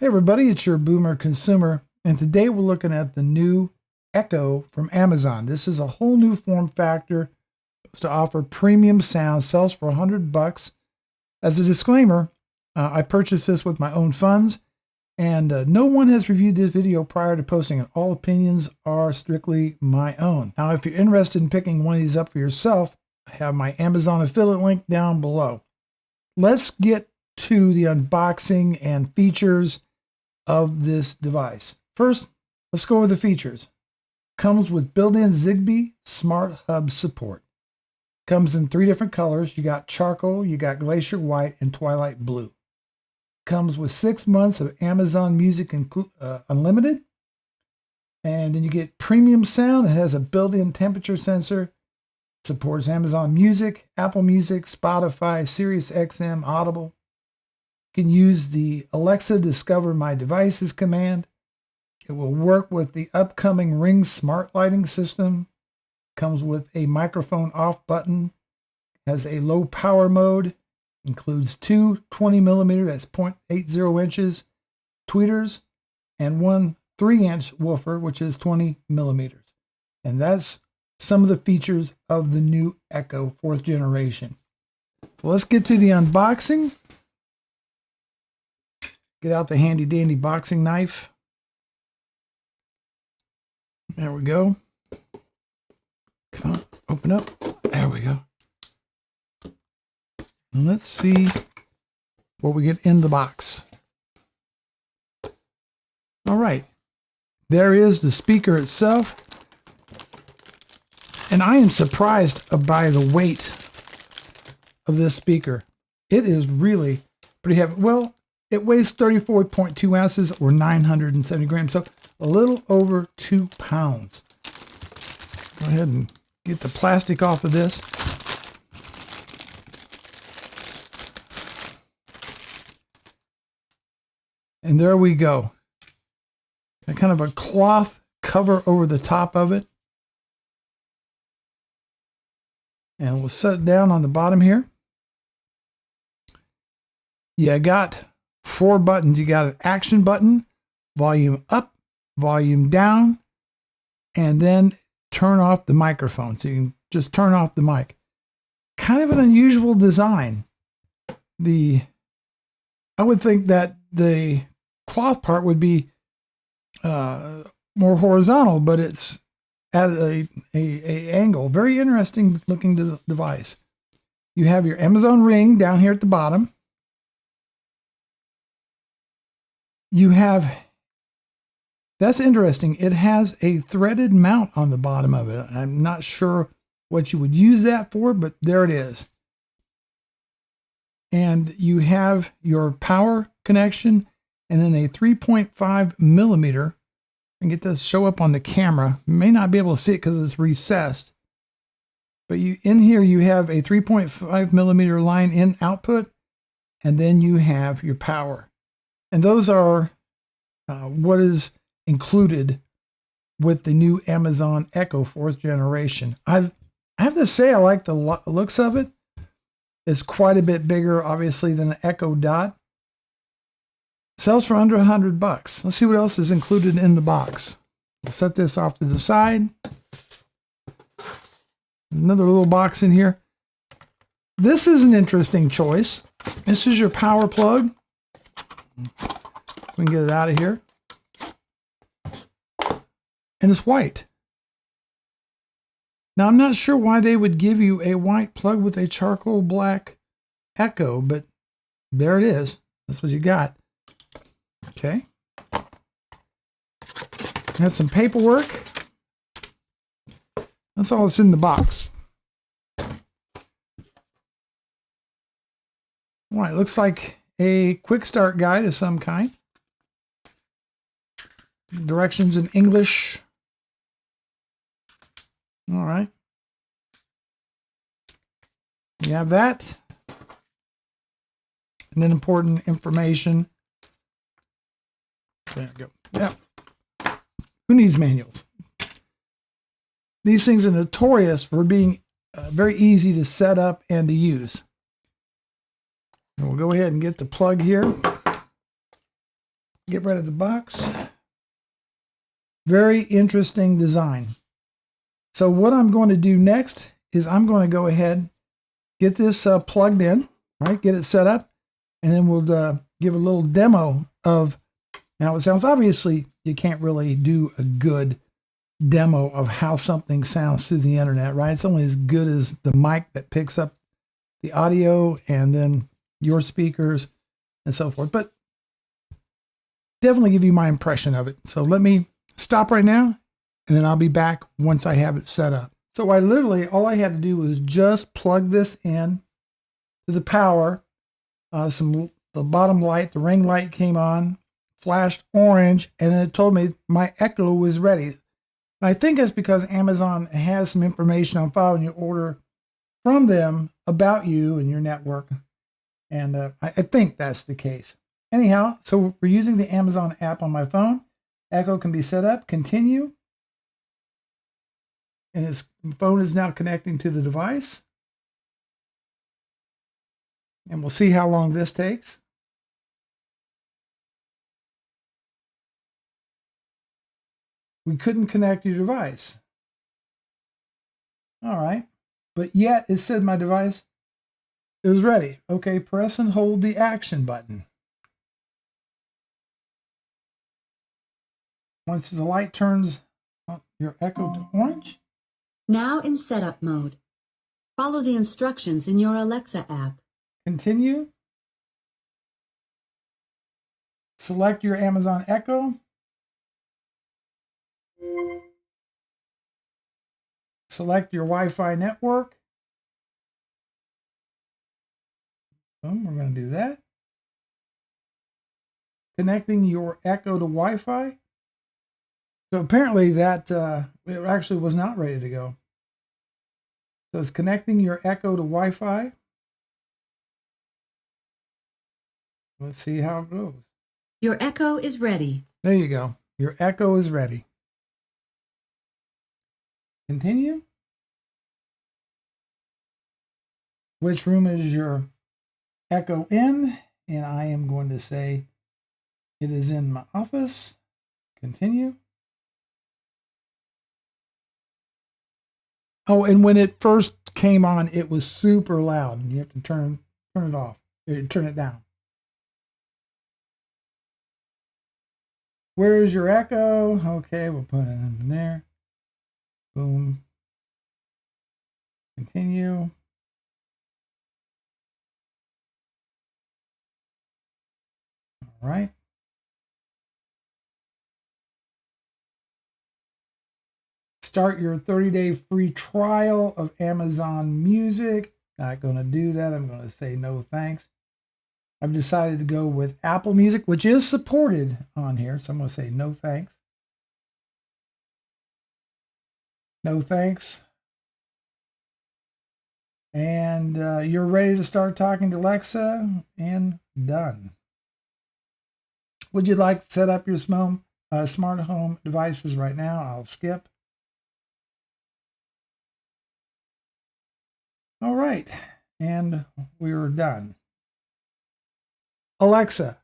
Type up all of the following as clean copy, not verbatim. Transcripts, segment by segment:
Hey everybody, it's your Boomer Consumer, and today we're looking at the new Echo from Amazon. This is a whole new form factor to offer premium sound, sells for $100. As a disclaimer, I purchased this with my own funds, and no one has reviewed this video prior to posting it. All opinions are strictly my own. Now, if you're interested in picking one of these up for yourself, I have my Amazon affiliate link down below. Let's get to the unboxing and features of this device. First, let's go over the features. Comes with built-in Zigbee Smart Hub support. Comes in 3 different colors. You got charcoal, you got glacier white, and twilight blue. Comes with 6 months of Amazon Music Unlimited. And then you get premium sound. It has a built-in temperature sensor. Supports Amazon Music, Apple Music, Spotify, Sirius XM, Audible. You can use the Alexa Discover My Devices command. It will work with the upcoming Ring smart lighting system. Comes with a microphone off button. Has a low power mode. Includes 2 20mm, that's 0.80 inches, tweeters, and 1 3-inch woofer, which is 20 millimeters. And that's some of the features of the new Echo 4th generation. So let's get to the unboxing. Get out the handy dandy boxing knife. There we go. Come on, open up. There we go. And let's see what we get in the box. All right. There is the speaker itself. And I am surprised by the weight of this speaker. It is really pretty heavy. Well, it weighs 34.2 ounces or 970 grams, so a little over 2 pounds. Go ahead and get the plastic off of this. And there we go. Got kind of a cloth cover over the top of it. And we'll set it down on the bottom here. Yeah, I got 4 buttons. You got an action button, volume up, volume down, and then turn off the microphone. So you can just turn off the mic. Kind of an unusual design. I would think that the cloth part would be more horizontal, but it's at a angle. Very interesting looking device. You have your Amazon Ring down here at the bottom. You have, that's interesting, it has a threaded mount on the bottom of it. I'm not sure what you would use that for, but there it is. And you have your power connection and then a 3.5 millimeter. I can get this show up on the camera. You may not be able to see it because it's recessed. But in here you have a 3.5 millimeter line in output, and then you have your power. And those are what is included with the new Amazon Echo 4th generation. I have to say I like the looks of it. It's quite a bit bigger, obviously, than an Echo Dot. Sells for under $100. Let's see what else is included in the box. We'll set this off to the side. Another little box in here. This is an interesting choice. This is your power plug. We can get it out of here. And it's white. Now, I'm not sure why they would give you a white plug with a charcoal black Echo, but there it is. That's what you got. Okay. Got some paperwork. That's all that's in the box. All right, looks like a quick start guide of some kind. Directions in English. All right. You have that. And then important information. There we go. Yeah. Who needs manuals? These things are notorious for being very easy to set up and to use. And we'll go ahead and get the plug here. Get rid of the box. Very interesting design. So what I'm going to do next is I'm going to go ahead, get this plugged in, right? Get it set up, and then we'll give a little demo of how it sounds. Obviously, you can't really do a good demo of how something sounds through the internet, right? It's only as good as the mic that picks up the audio and then your speakers and so forth. But definitely give you my impression of it. So let me stop right now, and then I'll be back once I have it set up. So all I had to do was just plug this in to the power. The bottom light, the ring light came on, flashed orange, and then it told me my Echo was ready. I think that's because Amazon has some information on file when you order from them about you and your network. And I think that's the case. Anyhow, so we're using the Amazon app on my phone. Echo can be set up, continue. And his phone is now connecting to the device. And we'll see how long this takes. We couldn't connect your device. All right. But yet it said my device is ready. Okay, press and hold the action button. Once the light turns your Echo to orange. Now in setup mode. Follow the instructions in your Alexa app. Continue. Select your Amazon Echo. Select your Wi-Fi network. Boom, we're going to do that. Connecting your Echo to Wi-Fi. So apparently that it actually was not ready to go. So it's connecting your Echo to Wi-Fi. Let's see how it goes. Your Echo is ready. There you go. Your Echo is ready. Continue. Which room is your Echo in? And I am going to say it is in my office. Continue. Oh, and when it first came on, it was super loud. You have to turn it off. Turn it down. Where is your Echo? Okay, we'll put it in there. Boom. Continue. All right. Start your 30-day free trial of Amazon Music. Not going to do that. I'm going to say no thanks. I've decided to go with Apple Music, which is supported on here. So I'm going to say no thanks. No thanks. And you're ready to start talking to Alexa, and done. Would you like to set up your smart home devices right now? I'll skip. All right, and we're done. Alexa,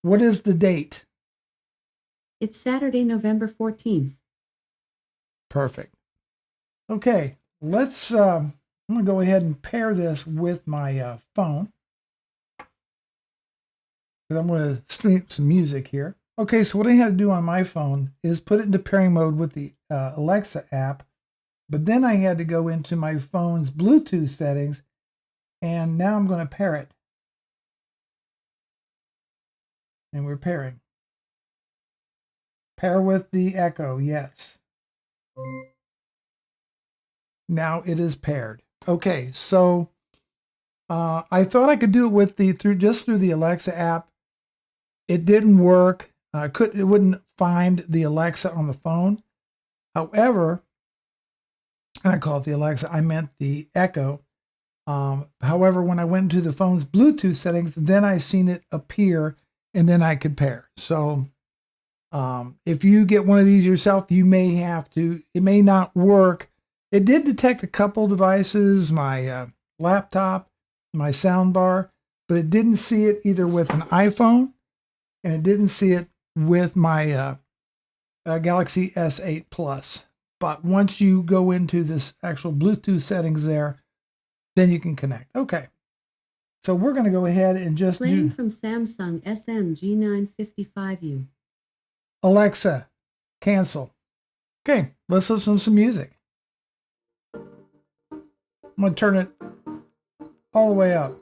what is the date? It's Saturday, November 14th. Perfect. Okay, let's, I'm going to go ahead and pair this with my phone. Because I'm going to stream some music here. Okay, so what I had to do on my phone is put it into pairing mode with the Alexa app. But then I had to go into my phone's Bluetooth settings, and now I'm going to pair it. And we're pairing. Pair with the Echo, yes. Now it is paired. Okay, so I thought I could do it with just through the Alexa app. It didn't work. It wouldn't find the Alexa on the phone. However, and I call it the Alexa, I meant the Echo. However, when I went into the phone's Bluetooth settings, then I seen it appear, and then I could pair. So if you get one of these yourself, you may have to, it may not work. It did detect a couple devices, my laptop, my sound bar, but it didn't see it either with an iPhone and it didn't see it with my Galaxy S8 Plus. But once you go into this actual Bluetooth settings there, then you can connect. Okay. So we're going to go ahead and just Playing do from Samsung SMG955U. Alexa, cancel. Okay, let's listen to some music. I'm going to turn it all the way up.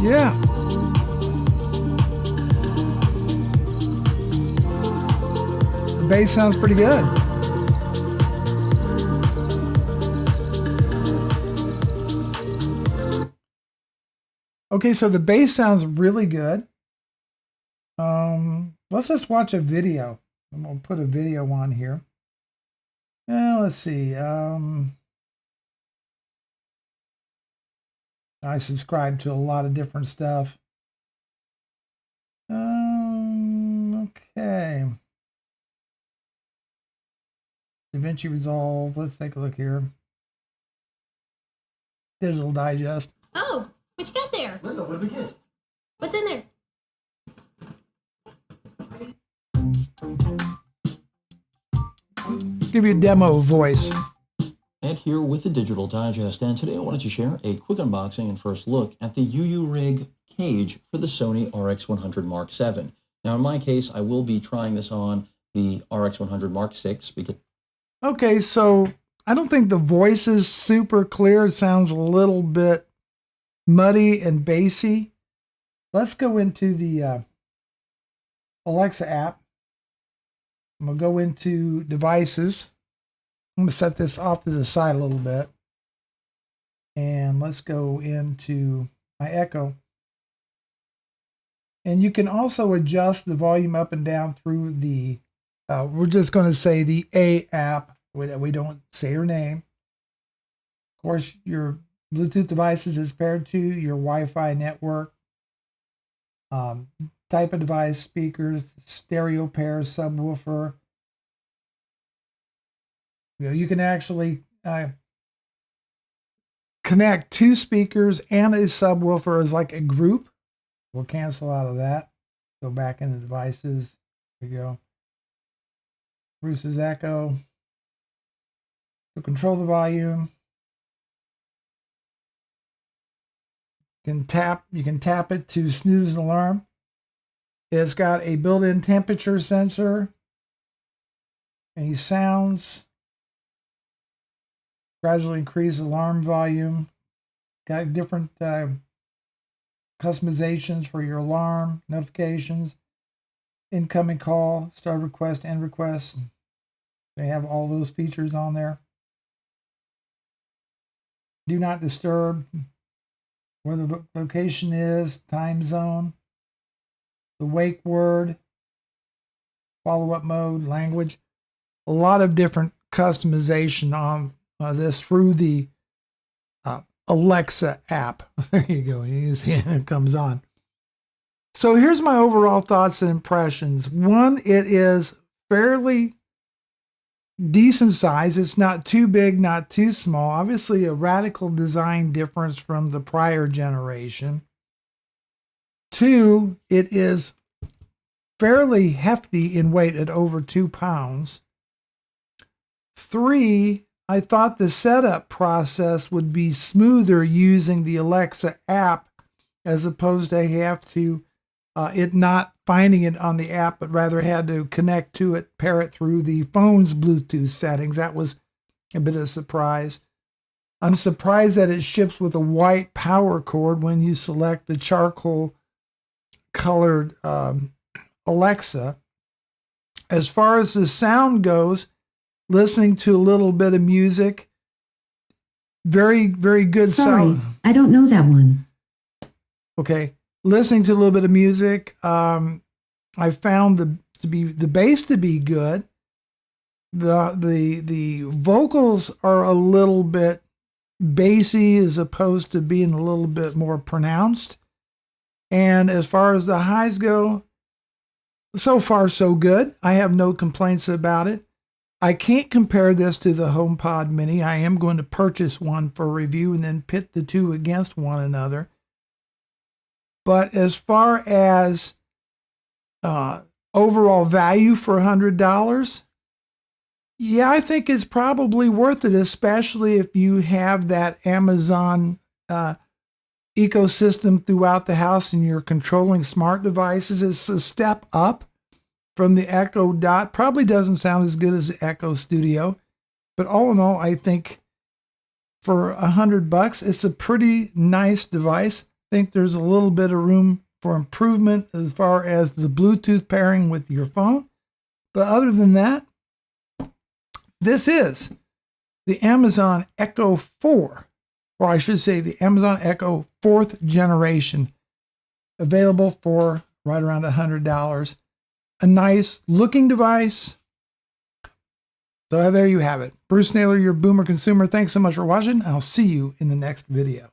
Yeah. The bass sounds pretty good. Okay, so the bass sounds really good. Let's just watch a video. I'm gonna put a video on here. Let's see. I subscribe to a lot of different stuff. Okay. DaVinci Resolve. Let's take a look here. Digital Digest. Oh, what you got there? Linda, what did we get? What's in there? Give you a demo voice. Ed here with the Digital Digest, and today I wanted to share a quick unboxing and first look at the UU Rig cage for the Sony RX100 Mark VII. Now, in my case, I will be trying this on the RX100 Mark VI because... Okay, so I don't think the voice is super clear. It sounds a little bit muddy and bassy. Let's go into the Alexa app. I'm going to go into devices. I'm going to set this off to the side a little bit. And let's go into my Echo. And you can also adjust the volume up and down through the, we're just going to say the A app, that we don't say her name. Of course, your Bluetooth devices is paired to your Wi-Fi network. Type of device, speakers, stereo pair, subwoofer. You can actually connect two speakers and a subwoofer as like a group. We'll cancel out of that. Go back into devices. There we go. Bruce's Echo. So control the volume. You can tap it to snooze an alarm. It's got a built-in temperature sensor. Any sounds. Gradually increase alarm volume. Got different customizations for your alarm, notifications, incoming call, start request, end request. They have all those features on there. Do not disturb, where the location is, time zone, the wake word, follow-up mode, language. A lot of different customization on this through the Alexa app. There you go. You see it comes on. So here's my overall thoughts and impressions. One, it is fairly decent size. It's not too big, not too small. Obviously a radical design difference from the prior generation. Two, it is fairly hefty in weight at over 2 pounds. Three, I thought the setup process would be smoother using the Alexa app as opposed to have to it not finding it on the app, but rather had to connect to it, pair it through the phone's Bluetooth settings. That was a bit of a surprise. I'm surprised that it ships with a white power cord when you select the charcoal colored Alexa. As far as the sound goes, listening to a little bit of music, very, very good Sorry, sound. I don't know that one. Okay. Listening to a little bit of music, I found to be the bass to be good. The vocals are a little bit bassy as opposed to being a little bit more pronounced. And as far as the highs go, so far so good. I have no complaints about it. I can't compare this to the HomePod Mini. I am going to purchase one for review and then pit the two against one another. But as far as overall value for $100, yeah, I think it's probably worth it, especially if you have that Amazon ecosystem throughout the house and you're controlling smart devices. It's a step up from the Echo Dot. Probably doesn't sound as good as the Echo Studio, but all in all, I think for $100, it's a pretty nice device. I think there's a little bit of room for improvement as far as the Bluetooth pairing with your phone. But other than that, this is the Amazon Echo 4, or I should say the Amazon Echo 4th generation, available for right around $100. A nice looking device. So there you have it. Bruce Naylor, your Boomer Consumer. Thanks so much for watching. I'll see you in the next video.